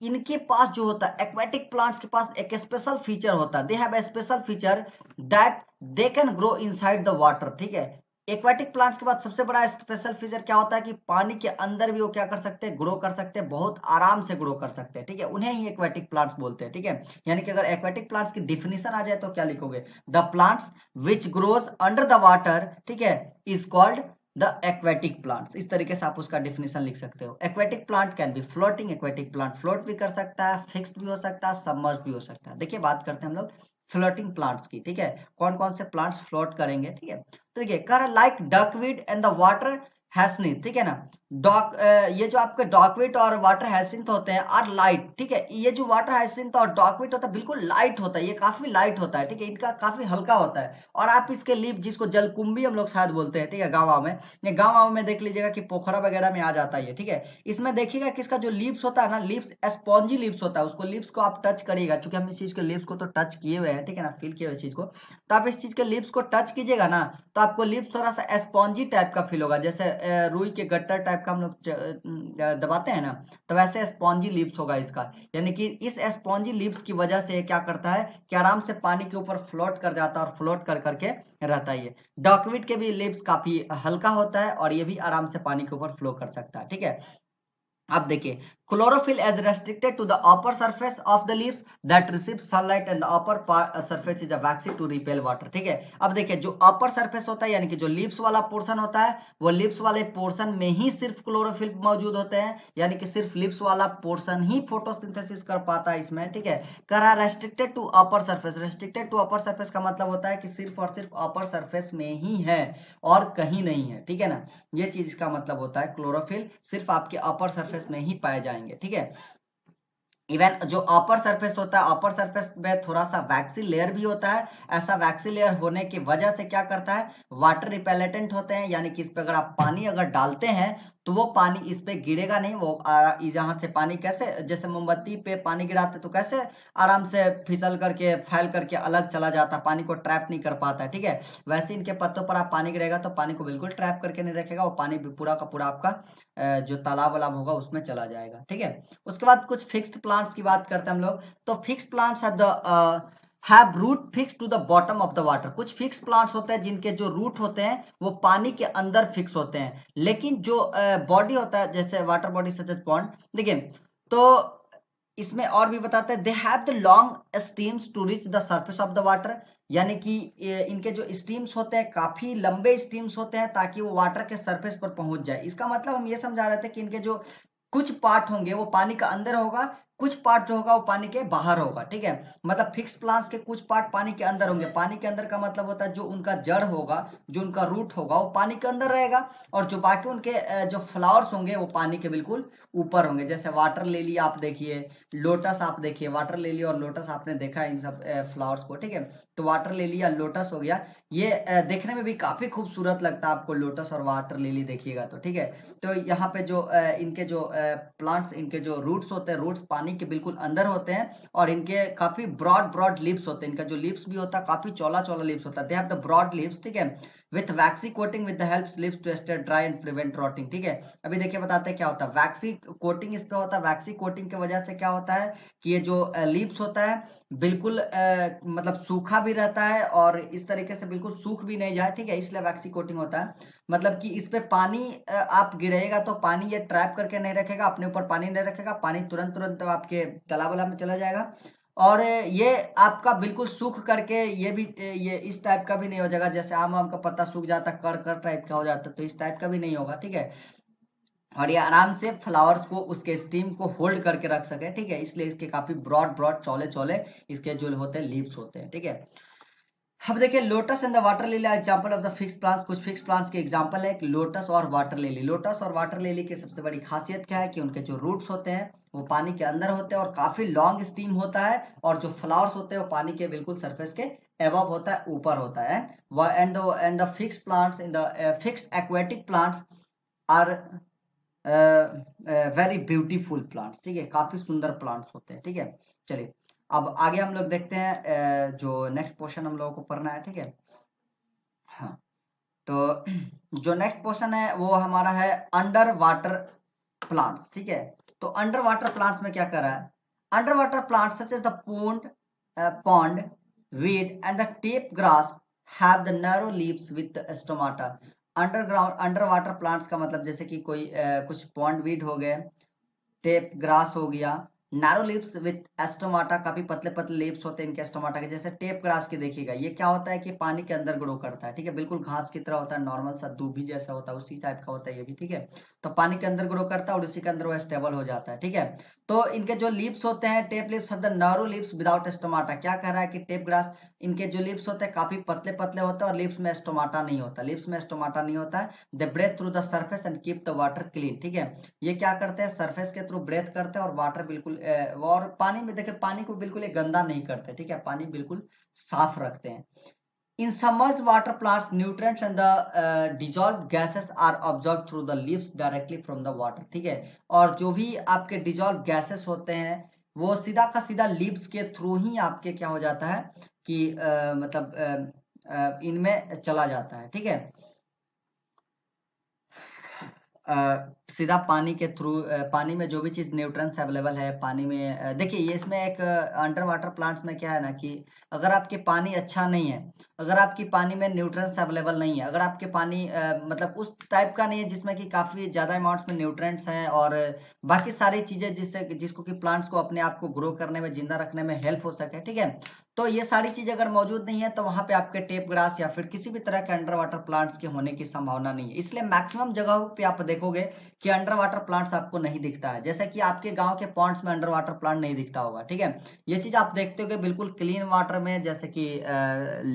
इनके पास जो होता है, एक्वेटिक प्लांट्स के पास एक स्पेशल फीचर होता है। They have a special feature that they can grow inside the water. ठीक है, एक्वाटिक प्लांट्स के बाद सबसे बड़ा स्पेशल फीचर क्या होता है कि पानी के अंदर भी वो क्या कर सकते हैं, ग्रो कर सकते हैं, बहुत आराम से ग्रो कर सकते हैं, ठीक है, उन्हें ही एक्वाटिक प्लांट्स बोलते हैं, ठीक है। यानी कि अगर एक्वाटिक प्लांट्स की डिफिनीशन आ जाए तो क्या लिखोगे, the plants which grows under the water, ठीक है, is called the aquatic plants. इस तरीके से आप उसका डिफिनेशन लिख सकते हो। Aquatic plant can be floating, aquatic plant float भी कर सकता है, फिक्स्ड भी हो सकता है, सबमर्ज्ड भी हो सकता है। देखिए बात करते हैं हम लोग फ्लोटिंग प्लांट्स की, ठीक है, कौन कौन से प्लांट्स फ्लोट करेंगे, ठीक है। तो देखिए कर like duckweed and the water hyacinth, ठीक है ना, ये जो आपके डॉकविट और वाटर हाइसिंथ होते हैं आर लाइट, ठीक है, ये जो वाटर हाइसिंथ और डॉकविट होता है बिल्कुल लाइट होता है, ये काफी लाइट होता है, ठीक है, इनका काफी हल्का होता है। और आप इसके लीफ जिसको जलकुंभी हम लोग शायद बोलते हैं, ठीक है, गाँव में, ये गाँव में देख लीजिएगा कि पोखरा वगैरह में आ जाता है, ठीक है। इसमें देखिएगा कि इसका जो लीव्स होता है ना, लीव्स स्पॉन्जी लीव्स होता है, उसको लीव्स को आप टच करिएगा, चूंकि हम इस चीज के लीव्स को तो टच किए हुए हैं, ठीक है ना, फील किए हुए चीज को, तो आप इस चीज के लीव्स को टच कीजिएगा ना, तो आपको लीव्स थोड़ा सा स्पॉन्जी टाइप का फील होगा, जैसे रुई के गट्टर टाइप का हम लोग दबाते हैं ना, तो वैसे स्पॉन्जी लीव्स होगा इसका। यानी कि इस स्पॉन्जी लीव्स की वजह से क्या करता है कि आराम से पानी के ऊपर फ्लोट कर जाता है और फ्लोट कर करके रहता है। ये डॉकवीट के भी लीव्स काफी हल्का होता है और ये भी आराम से पानी के ऊपर फ्लो कर सकता है, ठीक है। अब देखिए chlorophyll as restricted to the upper surface of the leaves that receive sunlight and the upper surface is waxy to repel water, ठीक है। अब देखिए जो अपर सरफेस होता है यानी कि जो लीव्स वाला पोर्शन होता है, वो लीव्स वाले पोर्शन में ही सिर्फ क्लोरोफिल मौजूद होते हैं, यानी कि सिर्फ लीव्स वाला पोर्शन ही फोटोसिंथेसिस कर पाता है इसमें, ठीक है। कह रहा restricted to upper surface, restricted to upper surface का मतलब होता है कि सिर्फ और सिर्फ अपर सरफेस में ही है और कहीं नहीं है, ठीक है ना, ये चीज इसका मतलब होता है क्लोरोफिल सिर्फ आपके अपर सरफेस में ही पाए जाएंगे, ठीक है। इवन जो अपर सरफेस होता है, अपर सरफेस में थोड़ा सा वैक्सी लेयर भी होता है। ऐसा वैक्सी लेयर होने की वजह से क्या करता है, वाटर रिपेलेटेंट होते हैं, यानी कि इस पे अगर आप पानी अगर डालते हैं तो वो पानी इस पे गिरेगा नहीं, वो यहाँ से पानी कैसे, जैसे मोमबत्ती पे पानी गिराते तो कैसे आराम से फिसल करके फैल करके अलग चला जाता, पानी को ट्रैप नहीं कर पाता है, ठीक है। वैसे इनके पत्तों पर आप पानी गिरेगा तो पानी को बिल्कुल ट्रैप करके नहीं रखेगा, वो पानी पूरा का पूरा आपका जो तालाब वालाब होगा उसमें चला जाएगा, ठीक है। उसके बाद कुछ फिक्स्ड प्लांट्स की बात करते हैं हम लोग, तो fixed plants have root fix to the bottom of the water. कुछ फिक्स प्लांट्स होते हैं जिनके जो रूट होते हैं वो पानी के अंदर फिक्स होते हैं, लेकिन जो बॉडी होता है जैसे water body such as pond, देखिए तो इसमें और भी बताते हैं, they have the long stems to reach the surface of the water, यानी कि इनके जो स्टीम्स होते हैं काफी लंबे स्टीम्स होते हैं ताकि वो वाटर के सरफेस पर पहुंच जाए। इसका मतलब हम ये समझा रहे थे कि इनके जो कुछ पार्ट होंगे वो पानी का अंदर होगा, कुछ पार्ट जो होगा वो पानी के बाहर होगा, ठीक है। मतलब फिक्स प्लांट्स के कुछ पार्ट पानी के अंदर होंगे, पानी के अंदर का मतलब होता है जो उनका जड़ होगा, जो उनका रूट होगा वो पानी के अंदर रहेगा, और जो बाकी उनके जो फ्लावर्स होंगे वो पानी के बिल्कुल ऊपर होंगे। जैसे वाटर लिली आप देखिए, लोटस आप देखिए, वाटर लिली और लोटस आपने देखा इन सब फ्लावर्स को, ठीक है। तो वाटर लिली या लोटस हो गया, ये देखने में भी काफी खूबसूरत लगता है आपको, लोटस और वाटर लिली देखिएगा तो, ठीक है। तो यहाँ पे जो इनके जो प्लांट्स, इनके जो रूट्स होते हैं, रूट्स पानी के बिल्कुल अंदर होते हैं, और इनके काफी ब्रॉड ब्रॉड लीव्स होते हैं, इनका जो लीव्स भी होता है काफी चौला चौला लीव्स होता है, they have the broad leaves, ठीक है, with waxy coating with the helps leaves to stay dry and prevent rotting, ठीक है। अभी देखिए बताते हैं क्या होता है, वैक्सी कोटिंग इस पे होता है, वैक्सी कोटिंग की वजह से क्या होता है कि ये जो लीव्स होता है बिल्कुल मतलब सूखा भी रहता है और इस तरीके से बिल्कुल सूख भी नहीं जाए, ठीक है, इसलिए वैक्सी कोटिंग होता है। मतलब कि इस पे पानी आप गिरेगा तो पानी ये ट्रैप करके नहीं रखेगा, अपने ऊपर पानी नहीं रखेगा, पानी तुरंत तुरंत आपके तालाब वाला में चला जाएगा, और ये आपका बिल्कुल सूख करके ये भी ये इस टाइप का भी नहीं हो जाएगा, जैसे आम का पत्ता सूख जाता है कर कर टाइप का हो जाता है, तो इस टाइप का भी नहीं होगा, ठीक है। और ये आराम से फ्लावर्स को उसके स्टीम को होल्ड करके रख सके, ठीक है, इसलिए इसके काफी ब्रॉड ब्रॉड चौले चौले इसके जो होते हैं लीव्स होते हैं, ठीक है। अब देखिए lotus and the water lily example of the fix plants, कुछ फिक्स प्लांट्स के एग्जांपल है कि लोटस और वाटर लिली। लोटस और वाटर लिली की सबसे बड़ी खासियत क्या है कि उनके जो रूट्स होते हैं वो पानी के अंदर होते हैं और काफी लॉन्ग स्टीम होता है, और जो फ्लावर्स होते हैं वो पानी के बिल्कुल सरफेस के एबव होता है, ऊपर होता है। And the fix plants in the fixed aquatic plants are very beautiful plants, ठीक है, काफी सुंदर प्लांट्स होते हैं, ठीक है। चलिए अब आगे हम लोग देखते हैं जो नेक्स्ट पोर्शन हम लोगों को पढ़ना है, ठीक है। हाँ, तो जो नेक्स्ट पोर्शन है वो हमारा है अंडर वाटर प्लांट्स, ठीक है। तो अंडर वाटर प्लांट्स में क्या कर रहा है, under water plants such as the pond weed and the tape grass have the narrow leaves with stomata। Underground under water plants का मतलब जैसे कि कोई कुछ पॉन्ड वीड हो गए, टेप ग्रास हो गया, नैरो लीव्स विथ एस्टोमाटा, काफी पतले पतले लीव्स होते हैं इनके एस्टोमाटा के, जैसे टेप ग्रास के देखिएगा, ये क्या होता है कि पानी के अंदर ग्रो करता है, ठीक है, बिल्कुल घास की तरह होता है, नॉर्मल सा दूबी जैसा होता है, उसी टाइप का होता है ये भी, ठीक है। तो पानी के अंदर ग्रो करता है और उसी के अंदर वो स्टेबल हो जाता है, ठीक है। तो इनके जो लीव्स होते हैं, tape leaves of the narrow leaves without stomata, क्या कह रहा है कि टेप ग्रास इनके जो लीव्स होते हैं काफी पतले पतले होते हैं और लीव्स में एस्टोमाटा नहीं होता, लीव्स में एस्टोमाटा नहीं होता है। They breathe through the surface and keep the water clean, ठीक है। ये क्या करते हैं, सरफेस के थ्रू ब्रेथ करते हैं और वाटर बिल्कुल और पानी में देखिए, पानी को बिल्कुल एक गंदा नहीं करते, ठीक है, पानी बिल्कुल साफ रखते हैं। In submerged water plants, nutrients and the dissolved gases are absorbed through the leaves directly from the water, ठीक है। और जो भी आपके dissolved gases होते हैं वो सीधा का सीधा लीव्स के थ्रू ही आपके क्या हो जाता है कि मतलब इनमें चला जाता है, ठीक है। सीधा पानी के थ्रू, पानी में जो भी चीज न्यूट्रंस अवेलेबल है पानी में, देखिए ये इसमें एक अंडर वाटर प्लांट्स में क्या है ना कि अगर आपके पानी अच्छा नहीं है, अगर आपकी पानी में न्यूट्रंस अवेलेबल नहीं है, अगर आपके पानी मतलब उस टाइप का नहीं है जिसमें कि काफी ज्यादा अमाउंट्स में न्यूट्रेंट्स हैं और बाकी सारी चीजें जिसको कि प्लांट्स को अपने आप को ग्रो करने में, जिंदा रखने में हेल्प हो सके, ठीक है। तो ये सारी चीजें अगर मौजूद नहीं है तो वहां पे आपके टेप ग्रास या फिर किसी भी तरह के अंडर वाटर प्लांट्स के होने की संभावना नहीं है। इसलिए मैक्सिमम जगहों पे आप देखोगे कि अंडर वाटर प्लांट्स आपको नहीं दिखता है, जैसे कि आपके गांव के पॉन्ड्स में अंडर वाटर प्लांट नहीं दिखता होगा, ठीक है। ये चीज आप देखते हो बिल्कुल क्लीन वाटर में, जैसे कि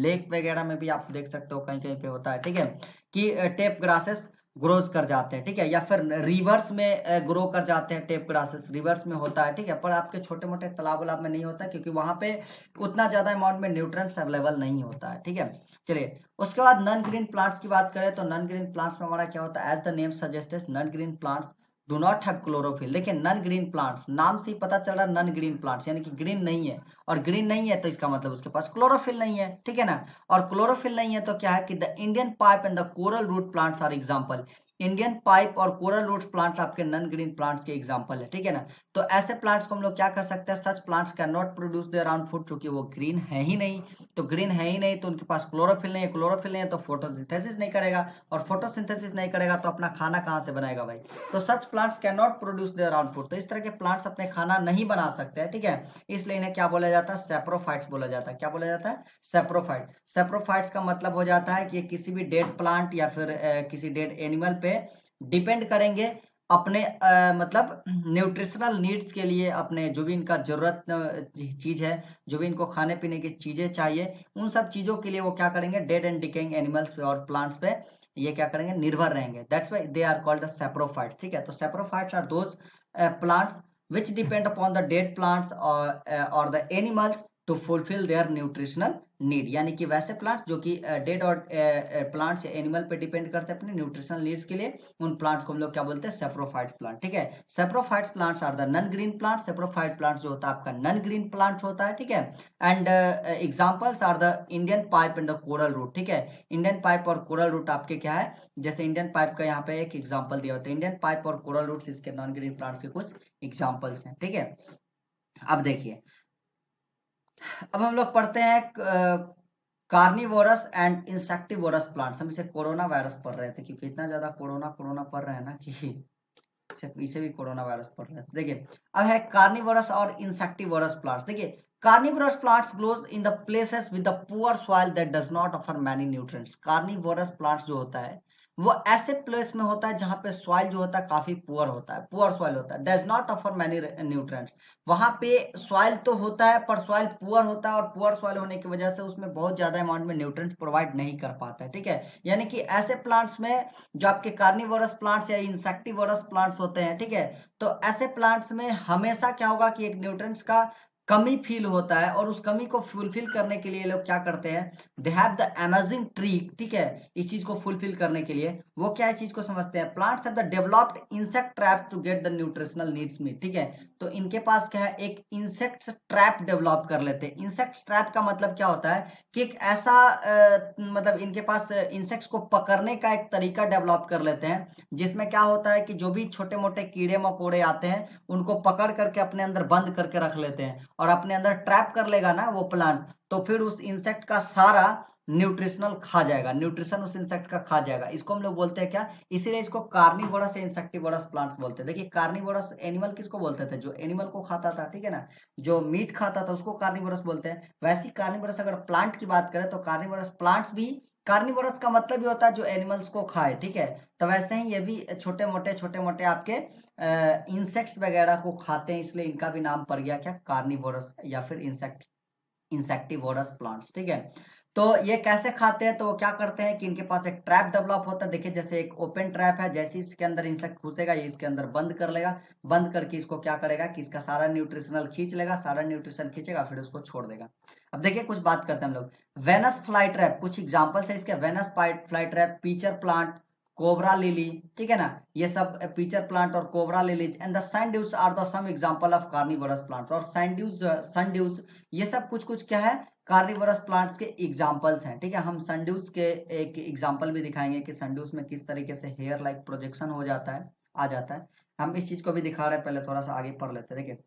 लेक वगैरह में भी आप देख सकते हो कहीं कहीं पे होता है, ठीक है, कि टेप ग्रासेस ग्रोज कर जाते हैं, ठीक है, या फिर रिवर्स में ग्रो कर जाते हैं, टेप ग्रासेस रिवर्स में होता है, ठीक है, पर आपके छोटे मोटे तालाब वालाब में नहीं होता क्योंकि वहां पे उतना ज्यादा अमाउंट में न्यूट्रिएंट्स अवेलेबल नहीं होता है, ठीक है। चलिए उसके बाद नॉन ग्रीन प्लांट्स की बात करें तो नॉन ग्रीन प्लांट्स में हमारा क्या होता है, as the name suggested non green plants do not have chlorophyll. देखिए नॉन ग्रीन प्लांट्स, नाम से ही पता चल रहा है नॉन ग्रीन प्लांट्स यानी कि ग्रीन नहीं है, और ग्रीन नहीं है तो इसका मतलब उसके पास क्लोरोफिल नहीं है, ठीक है ना। और क्लोरोफिल नहीं है तो क्या है कि the Indian pipe and the coral root plants are example. Indian pipe और कोरल रूट प्लांट्स आपके नॉन ग्रीन प्लांट्स के एग्जांपल है, ठीक है ना। तो ऐसे प्लांट्स को हम लोग क्या कर सकते हैं, सच plants can not produce their own food, क्योंकि वो ग्रीन है ही नहीं। तो ग्रीन है ही नहीं तो उनके पास क्लोरोफिल नहीं है, क्लोरोफिल नहीं है तो फोटोसिंथेसिस नहीं करेगा, और फोटोसिंथेसिस नहीं करेगा तो अपना खाना कहाँ से बनाएगा भाई। तो सच plants can not produce their own food, तो इस तरह के प्लांट्स अपने खाना नहीं बना सकते हैं, ठीक है। इसलिए इन्हें क्या बोला जाता है, सैप्रोफाइट्स बोला जाता है। क्या बोला जाता है, सैप्रोफाइट। सैप्रोफाइट्स का मतलब हो जाता है कि ये किसी भी डेड प्लांट या फिर किसी डेड एनिमल पे डिपेंड करेंगे अपने मतलब न्यूट्रिशनल नीड्स के लिए, अपने जो भी इनका जरूरत चीज है, जो भी इनको खाने पीने की चीजें चाहिए, उन सब चीजों के लिए वो क्या करेंगे, डेड एंड डिकेइंग एनिमल्स पे और प्लांट्स पे ये क्या करेंगे, निर्भर रहेंगे। That's why they are called the saprophytes, ठीक है। तो saprophytes are those plants which depend upon the dead plants or the animals to fulfill their nutritional need, यानी कि वैसे प्लांट्स जो कि डेड और प्लांट्स या एनिमल पे डिपेंड करते हैं अपने न्यूट्रिशनल नीड्स के लिए, उन प्लांट्स को हम लोग क्या बोलते हैं, सैप्रोफाइट्स प्लांट, ठीक है। Saprophytes plants are the non green plant. Saprophyte plant जो होता है आपका नॉन ग्रीन प्लांट होता है, ठीक है। And examples are the Indian pipe and the coral root, ठीक है। इंडियन पाइप और कोरल रूट आपके क्या है, जैसे इंडियन पाइप का यहाँ पे एक एग्जाम्पल दिया होता है, इंडियन पाइप और कोरल रूट्स इसके नॉन ग्रीन प्लांट्स के कुछ एग्जाम्पल्स हैं, ठीक है। अब देखिए, अब हम लोग पढ़ते हैं कार्निवोरस एंड इंसेक्टिवोरस प्लांट्स। हम इसे कोरोना वायरस पढ़ रहे थे क्योंकि इतना ज्यादा कोरोना कोरोना पढ़ रहे हैं ना कि इसे भी कोरोना वायरस पढ़ रहे थे। देखिए अब है कार्निवोरस और इंसेक्टिवोरस प्लांट्स। देखिए carnivorous plants grows in the places with the poor soil that does not offer many nutrients. Carnivorous plants जो होता है वो ऐसे प्लेस में होता है जहां पे सॉइल जो होता है काफी पुअर होता है, पुअर सॉइल होता है, does not offer many nutrients. वहां पे सॉइल तो होता है पर सॉइल पुअर होता है, और पुअर सॉइल होने की वजह से उसमें बहुत ज्यादा अमाउंट में न्यूट्रिएंट्स प्रोवाइड नहीं कर पाता है, ठीक है। यानी कि ऐसे प्लांट्स में जो आपके कार्निवोरस प्लांट्स या इंसेक्टिवोरस प्लांट्स होते हैं, ठीक है, तो ऐसे प्लांट्स में हमेशा क्या होगा कि एक न्यूट्रिएंट्स का कमी फील होता है, और उस कमी को फुलफिल करने के लिए लोग क्या करते हैं, they have the amazing trick, ठीक है। इस चीज को फुलफिल करने के लिए वो क्या है, चीज को समझते हैं, plants have the developed insect trap to get the nutritional needs meat, ठीक है। तो इनके पास क्या है, एक इंसेक्ट ट्रैप डेवलप कर लेते हैं। इंसेक्ट ट्रैप का मतलब क्या होता है कि एक ऐसा मतलब इनके पास इंसेक्ट्स को पकड़ने का एक तरीका डेवलप कर लेते हैं, जिसमें क्या होता है कि जो भी छोटे मोटे कीड़े मकोड़े आते हैं उनको पकड़ करके अपने अंदर बंद करके रख लेते हैं, और अपने अंदर ट्रैप कर लेगा ना वो प्लांट, तो फिर उस इंसेक्ट का सारा न्यूट्रिशनल खा जाएगा, न्यूट्रिशन उस इंसेक्ट का खा जाएगा। इसको हम लोग बोलते हैं क्या, इसीलिए इसको कार्निवोरस या इंसेक्टिवोरस प्लांट्स बोलते हैं। देखिए कार्निवोरस एनिमल किसको बोलते थे, जो एनिमल को खाता था, ठीक है ना, जो मीट खाता था उसको कार्निवोरस बोलते हैं। वैसे ही कार्निवोरस अगर प्लांट की बात करें तो कार्निवोरस प्लांट्स भी, कार्निवोरस का मतलब भी होता है जो एनिमल्स को खाए, ठीक है। तो वैसे ही ये भी छोटे मोटे आपके इंसेक्ट्स वगैरह को खाते हैं, इसलिए इनका भी नाम पड़ गया क्या, कार्निवोरस या फिर इंसेक्टिवोरस प्लांट्स, ठीक है। तो ये कैसे खाते हैं, तो वो क्या करते हैं कि इनके पास एक ट्रैप डेवलप होता है। देखिए जैसे एक ओपन ट्रैप है, जैसे इसके अंदर इंसेक्ट घुसेगा ये इसके अंदर बंद कर लेगा, बंद करके इसको क्या करेगा कि इसका सारा न्यूट्रिशनल खींच लेगा, सारा न्यूट्रिशन खींचेगा फिर उसको छोड़ देगा। अब देखिए कुछ बात करते हैं हम लोग, वेनस फ्लाई ट्रैप, कुछ एग्जांपल्स है इसके, Venus fly trap, pitcher plant, cobra lily, ठीक है ना, ये सब पीचर प्लांट और cobra lilies and the sundews are the some example of carnivorous plants. और सन ड्यूज ये सब कुछ क्या है, कार्निवोरस प्लांट्स के एग्जांपल्स हैं, ठीक है। हम सनड्यूज के एक एग्जांपल भी दिखाएंगे कि सनड्यूज में किस तरीके से हेयर लाइक प्रोजेक्शन हो जाता है, आ जाता है। हम इस चीज को भी दिखा रहे हैं, पहले थोड़ा सा आगे पढ़ लेते हैं। देखिए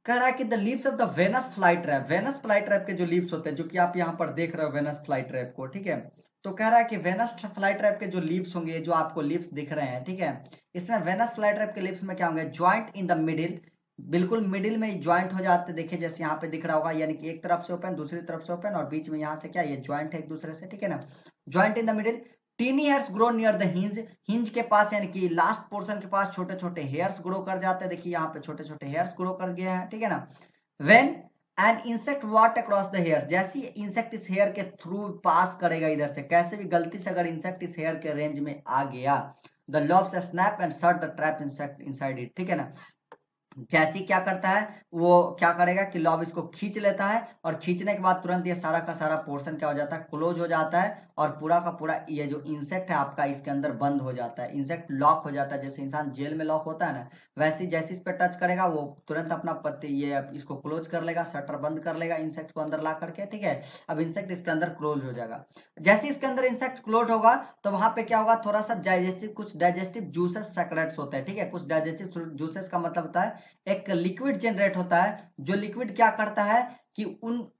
कह रहा है कि the leaves of the Venus fly trap, Venus fly trap के जो लीव्स होते हैं, जो कि आप यहाँ पर देख रहे हो वेनस फ्लाई ट्रैप को, ठीक है। तो कह रहा है कि वेनस फ्लाई ट्रैप के जो लीव्स होंगे, जो आपको लीव्स दिख रहे हैं, ठीक है, इसमें वेनस फ्लाई ट्रैप के लीव्स में क्या होंगे, ज्वाइंट इन द मिडिल, बिल्कुल मिडिल में ज्वाइंट हो जाते हैं। देखिए जैसे यहाँ पे दिख रहा होगा, यानी कि एक तरफ से ओपन, दूसरी तरफ से ओपन, और बीच में यहाँ से क्या, ये ज्वाइंट है एक दूसरे से, ठीक है ना, joint in the middle. Tiny hairs grow near the hinge, hinge के पास यानी कि लास्ट पोर्शन के पास छोटे छोटे हेयर्स ग्रो कर जाते हैं। देखिए यहाँ पे छोटे छोटे हेयर्स ग्रो कर गए हैं, ठीक है ना। When an insect walk across the hair, जैसे इंसेक्ट इस हेयर के थ्रू पास करेगा इधर से, कैसे भी गलती से अगर इंसेक्ट इस हेयर के रेंज में आ गया, the lobes snap and shut the trap insect inside it, ठीक है ना। जैसे क्या करता है, वो क्या करेगा कि लॉब इसको खींच लेता है, और खींचने के बाद तुरंत ये सारा का सारा पोर्शन क्या हो जाता है, क्लोज हो जाता है, और पूरा का पूरा ये जो इंसेक्ट है आपका इसके अंदर बंद हो जाता है, इंसेक्ट लॉक हो जाता है। जैसे इंसान जेल में लॉक होता है ना, वैसे जैसे इस पे टच करेगा वो तुरंत अपना पत्ती ये इसको क्लोज कर लेगा, शटर बंद कर लेगा इंसेक्ट को अंदर ला करके, ठीक है। अब इंसेक्ट इसके अंदर क्लोज हो जाएगा। जैसे इसके अंदर इंसेक्ट क्लोज होगा तो वहां पे क्या होगा, थोड़ा सा डाइजेस्टिव, कुछ डाइजेस्टिव जूसेस सेक्रेट्स होते हैं, ठीक है। कुछ डाइजेस्टिव जूसेस का मतलब होता है एक लिक्विड जनरेट होता है, जो लिक्विड क्या करता है कि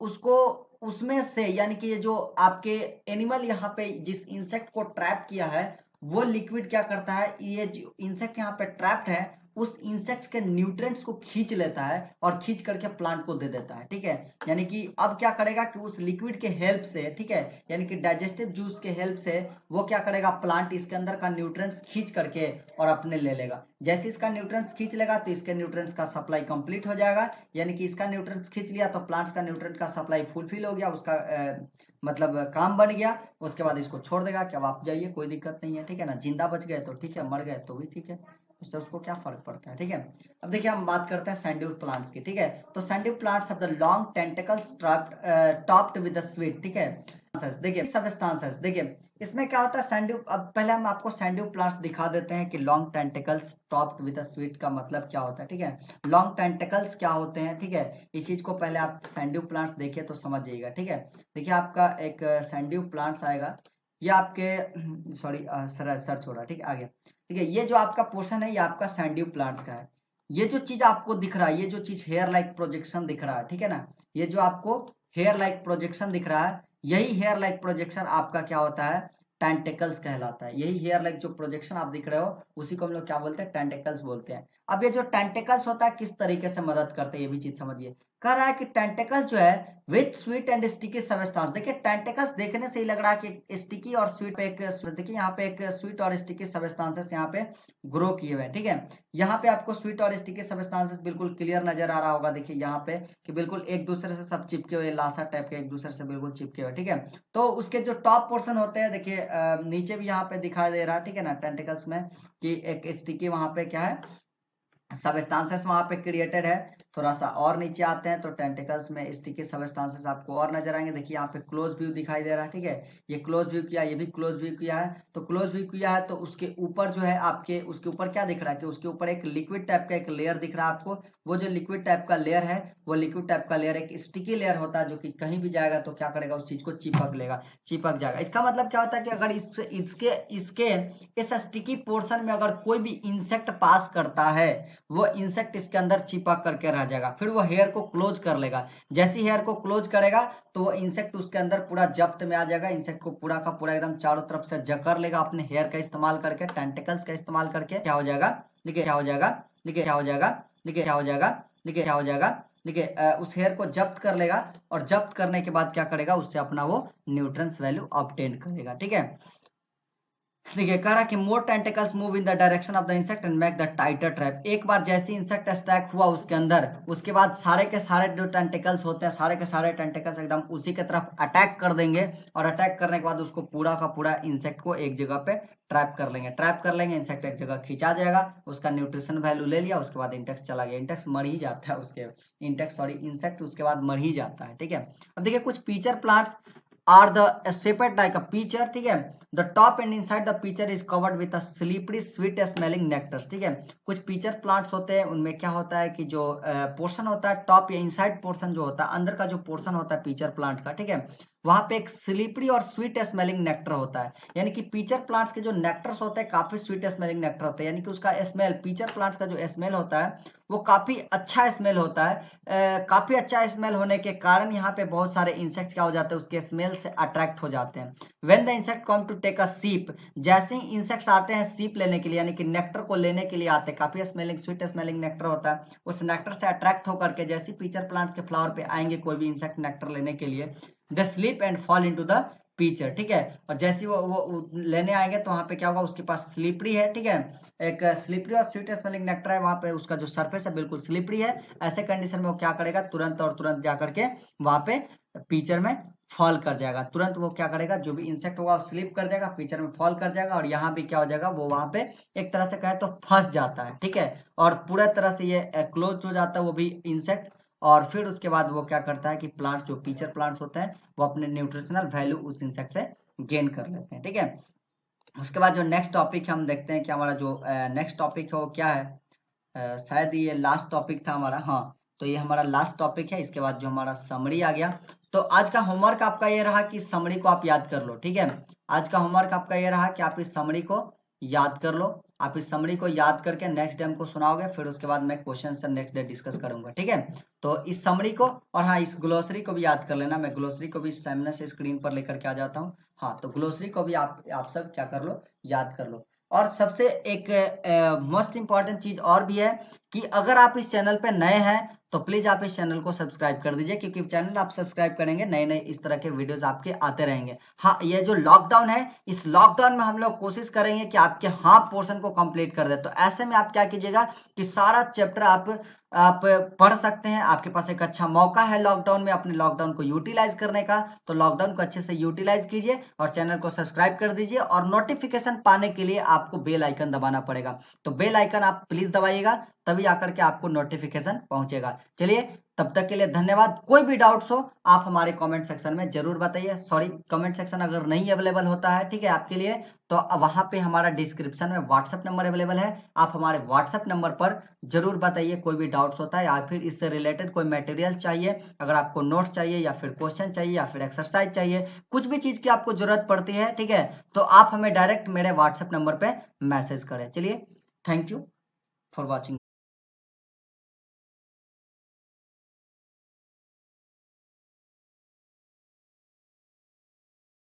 उसको उसमें से, यानी कि ये जो आपके एनिमल यहाँ पे जिस इंसेक्ट को ट्रैप किया है, वो लिक्विड क्या करता है, ये जो इंसेक्ट यहाँ पे ट्रैप्ड है उस इंसेक्ट्स के न्यूट्रिएंट्स को खींच लेता है और खींच करके प्लांट को दे देता है, ठीक है। यानी कि अब क्या करेगा कि उस लिक्विड के हेल्प से, ठीक है, यानी कि डाइजेस्टिव जूस के हेल्प से वो क्या करेगा, प्लांट इसके अंदर का न्यूट्रिएंट्स खींच करके और अपने ले लेगा। जैसे इसका न्यूट्रिएंट्स खींच लेगा तो इसके न्यूट्रिएंट्स का सप्लाई कंप्लीट हो जाएगा, यानी कि इसका न्यूट्रिएंट्स खींच लिया तो प्लांट्स का न्यूट्रिएंट का सप्लाई फुलफिल हो गया, उसका मतलब काम बन गया। उसके बाद इसको छोड़ देगा कि अब आप जाइए, कोई दिक्कत नहीं है, ठीक है ना। जिंदा बच गए तो ठीक है, मर गए तो भी ठीक है, उससे उसको क्या फर्क पड़ता है, ठीक है। अब देखिए हम बात करते हैं सैंड्यूल प्लांट्स की, ठीक है। तो sundew plants have the long tentacles topped with the sweet, ठीक है। देखिए सबस्टांसेस, देखिए इसमें क्या होता है सैंड्यू, अब पहले हम आपको सैंड्यू प्लांट्स दिखा देते हैं कि long tentacles topped with a sweet का मतलब क्या होता है, ठीक है। लॉन्ग टेंटिकल्स क्या होते हैं, ठीक है, इस चीज को पहले आप सैंड्यू प्लांट्स देखिए तो समझ जाइएगा, ठीक है। देखिए आपका एक सैंड्यू प्लांट्स आएगा, ये आपके सॉरी सर्च हो रहा है, ठीक है, आगे, ठीक है। ये जो आपका पोर्शन है ये आपका सैंड्यू प्लांट्स का है। ये जो चीज आपको दिख रहा है, ये जो चीज हेयर लाइक प्रोजेक्शन दिख रहा है, ठीक है ना, ये जो आपको हेयर लाइक प्रोजेक्शन दिख रहा है, यही हेयर लाइक प्रोजेक्शन आपका क्या होता है, टेंटिकल्स कहलाता है। यही हेयर लाइक जो प्रोजेक्शन आप दिख रहे हो उसी को हम लोग क्या बोलते हैं, टेंटिकल्स बोलते हैं। अब ये जो टेंटिकल्स होता है किस तरीके से मदद करते हैं ये भी चीज समझिए। कह रहा है कि टेंटिकल्स जो है with sweet and sticky substance, देखिए टेंटिकल्स देखने से ही लग रहा है कि स्टिकी और स्वीट पे एक, देखिए यहाँ पे एक स्वीट और स्टिकी सबस्टेंसेस यहाँ पे ग्रो किए हुए हैं, ठीक है। यहाँ पे आपको स्वीट और स्टिकी सबस्टेंसेस बिल्कुल क्लियर नजर आ रहा होगा, देखिए यहाँ पे कि बिल्कुल एक दूसरे से सब चिपके हुए, लासा टाइप के एक दूसरे से बिल्कुल चिपके हुए, ठीक है। तो उसके जो टॉप पोर्शन होते हैं देखिए नीचे भी यहाँ पे दिखाई दे रहा है, ठीक है ना, टेंटिकल्स में कि एक स्टिकी वहां पे क्या है, सबस्टांसेस वहां पे क्रिएटेड है। थोड़ा सा और नीचे आते हैं तो टेंटिकल्स में स्टिकी सबस्टांसेस आपको और नजर आएंगे। देखिए यहाँ पे क्लोज व्यू दिखाई दे रहा है, ठीक है, ये क्लोज व्यू किया, ये भी क्लोज व्यू किया है। तो क्लोज व्यू किया है तो उसके ऊपर जो है आपके, उसके ऊपर क्या दिख रहा है कि उसके ऊपर एक लिक्विड टाइप का एक लेयर दिख रहा है आपको, वो जो लिक्विड टाइप का लेयर है, वो लिक्विड टाइप का लेयर एक स्टिकी लेयर होता है, जो कि कहीं भी जाएगा तो क्या करेगा, उस चीज को चिपक जाएगा। इसका मतलब क्या होता है कि अगर इसके इस स्टिकी पोर्शन में अगर कोई भी इंसेक्ट पास करता है, वो इंसेक्ट इसके अंदर चिपक करके रह जाएगा। फिर वो हेयर को क्लोज कर लेगा। जैसे हेयर को क्लोज करेगा तो वो इंसेक्ट उसके अंदर पूरा जब्त में आ जाएगा। इंसेक्ट को पूरा का पूरा एकदम चारों तरफ से जकड़ लेगा अपने हेयर का इस्तेमाल करके, टेंटिकल्स का इस्तेमाल करके। क्या हो जाएगा, देखिए क्या हो जाएगा, देखिए क्या हो जाएगा, देखिए क्या हो जाएगा, देखिए क्या हो जाएगा, देखिए उस हेयर को जब्त कर लेगा, और जब्त करने के बाद क्या करेगा, उससे अपना वो न्यूट्रिएंट्स वैल्यू ऑब्टेन करेगा। ठीक है, देखिए कह रहा कि more tentacles move in the direction of the insect and make the tighter trap. एक बार जैसे इंसेक्ट अटैक हुआ उसके अंदर, उसके बाद सारे के सारे जो टेंटिकल्स होते हैं, सारे के सारे टेंटिकल्स एकदम उसी के तरफ अटैक कर देंगे, और अटैक करने के बाद उसको पूरा का पूरा इंसेक्ट को एक जगह पे ट्रैप कर लेंगे। ट्रैप कर लेंगे, इंसेक्ट एक जगह खींचा जाएगा, उसका न्यूट्रिशन वैल्यू ले लिया, उसके बाद इंसेक्ट चला गया। इंसेक्ट मर ही जाता है, इंसेक्ट उसके बाद मर ही जाता है। ठीक है, अब देखिए कुछ pitcher plants are the shaped like a peach, ठीक है। the top and inside the peach is covered with a slippery sweet smelling nectar, ठीक है। कुछ पीचर प्लांट्स होते हैं, उनमें क्या होता है कि जो पोर्शन होता है, टॉप या इनसाइड पोर्शन जो होता है, अंदर का जो पोर्शन होता है पीचर प्लांट का, ठीक है, वहां पे एक स्लिपरी और स्वीट स्मेलिंग नेक्टर होता है। यानी कि पीचर प्लांट्स के जो नेक्टर्स होते हैं काफी स्वीट स्मेलिंग नेक्टर होते हैं, यानी कि उसका स्मेल, पीचर प्लांट्स का जो स्मेल होता है वो काफी अच्छा स्मेल होता है। काफी अच्छा स्मेल होने के कारण यहाँ पे बहुत सारे इंसेक्ट्स क्या हो जाते हैं, उसके स्मेल से अट्रैक्ट हो जाते हैं। When the insect come to take a sip, जैसे ही इंसेक्ट्स आते हैं सीप लेने के लिए, यानी कि नेक्टर को लेने के लिए आते हैं, काफी स्मेलिंग स्वीट स्मेलिंग नेक्टर होता है, उस नेक्टर से अट्रैक्ट होकर के जैसे पीचर प्लांट्स के फ्लावर पे आएंगे कोई भी इंसेक्ट नेक्टर लेने के लिए, they slip and fall into the pitcher, ठीक है। और जैसे वो लेने आएंगे तो वहां पे क्या होगा, उसके पास स्लिपरी है, ठीक है, एक स्लिपरी और स्वीट स्मेलिंग नेक्टर है, वहां पे उसका जो सरफेस है बिल्कुल स्लिपरी है। ऐसे कंडीशन में वो क्या करेगा, तुरंत और तुरंत जाकर के वहां पे पीचर में फॉल कर जाएगा। तुरंत वो क्या करेगा, जो भी इंसेक्ट होगा स्लिप कर जाएगा, पीचर में फॉल कर जाएगा, और यहाँ भी क्या हो जाएगा, वो वहां पे एक तरह से कहे तो फंस जाता है। ठीक है, और पूरा तरह से ये क्लोज हो जाता है वो भी इंसेक्ट, और फिर उसके बाद वो क्या करता है कि प्लांट्स, जो पीचर प्लांट्स होते हैं, वो अपने न्यूट्रिशनल वैल्यू उस इंसेक्ट से गेन कर लेते हैं। ठीक है, उसके बाद जो नेक्स्ट टॉपिक हम देखते हैं कि हमारा जो नेक्स्ट टॉपिक है वो क्या है। शायद ये लास्ट टॉपिक था हमारा, हाँ, तो ये हमारा लास्ट टॉपिक है। इसके बाद जो हमारा समरी आ गया, तो आज का होमवर्क आपका ये रहा कि समरी को आप याद कर लो। ठीक है, आज का होमवर्क आपका ये रहा कि आप इस समरी को याद कर लो। आप इस समरी को याद करके नेक्स्ट डे हमको सुनाओगे, फिर उसके बाद मैं क्वेश्चन से नेक्स्ट डे डिस्कस करूंगा। ठीक है, तो इस समरी को, और हाँ इस ग्लोसरी को भी याद कर लेना। मैं ग्लोसरी को भी सामने से स्क्रीन पर लेकर के आ जाता हूँ। हाँ, तो ग्लोसरी को भी आप सब क्या कर लो, याद कर लो। और सबसे एक मोस्ट इंपॉर्टेंट चीज और भी है कि अगर आप इस चैनल पे नए हैं तो प्लीज आप इस चैनल को सब्सक्राइब कर दीजिए, क्योंकि चैनल आप सब्सक्राइब करेंगे, नए नए इस तरह के वीडियोस आपके आते रहेंगे। हाँ, ये जो लॉकडाउन है, इस लॉकडाउन में हम लोग कोशिश करेंगे कि आपके हाफ पोर्शन को कंप्लीट कर दे। तो ऐसे में आप क्या कीजिएगा कि सारा चैप्टर आप पढ़ सकते हैं। आपके पास एक अच्छा मौका है लॉकडाउन में अपने लॉकडाउन को यूटिलाइज करने का, तो लॉकडाउन को अच्छे से यूटिलाइज कीजिए और चैनल को सब्सक्राइब कर दीजिए। और नोटिफिकेशन पाने के लिए आपको बेल आइकन दबाना पड़ेगा, तो बेल आइकन आप प्लीज दबाइएगा, तभी आकर के आपको नोटिफिकेशन पहुंचेगा। चलिए, तब तक के लिए धन्यवाद। कोई भी डाउट्स हो आप हमारे कमेंट सेक्शन में जरूर बताइए। सॉरी, कमेंट सेक्शन अगर नहीं अवेलेबल होता है, ठीक है, आपके लिए, तो वहां पे हमारा डिस्क्रिप्शन में व्हाट्सएप नंबर अवेलेबल है। आप हमारे व्हाट्सएप नंबर पर जरूर बताइए कोई भी डाउट्स होता है, या फिर इससे रिलेटेड कोई मटेरियल चाहिए, अगर आपको नोट्स चाहिए या फिर क्वेश्चन चाहिए या फिर एक्सरसाइज चाहिए, कुछ भी चीज की आपको जरूरत पड़ती है, ठीक है, तो आप हमें डायरेक्ट मेरे व्हाट्सएप नंबर पे मैसेज करें। चलिए, थैंक यू फॉर वॉचिंग।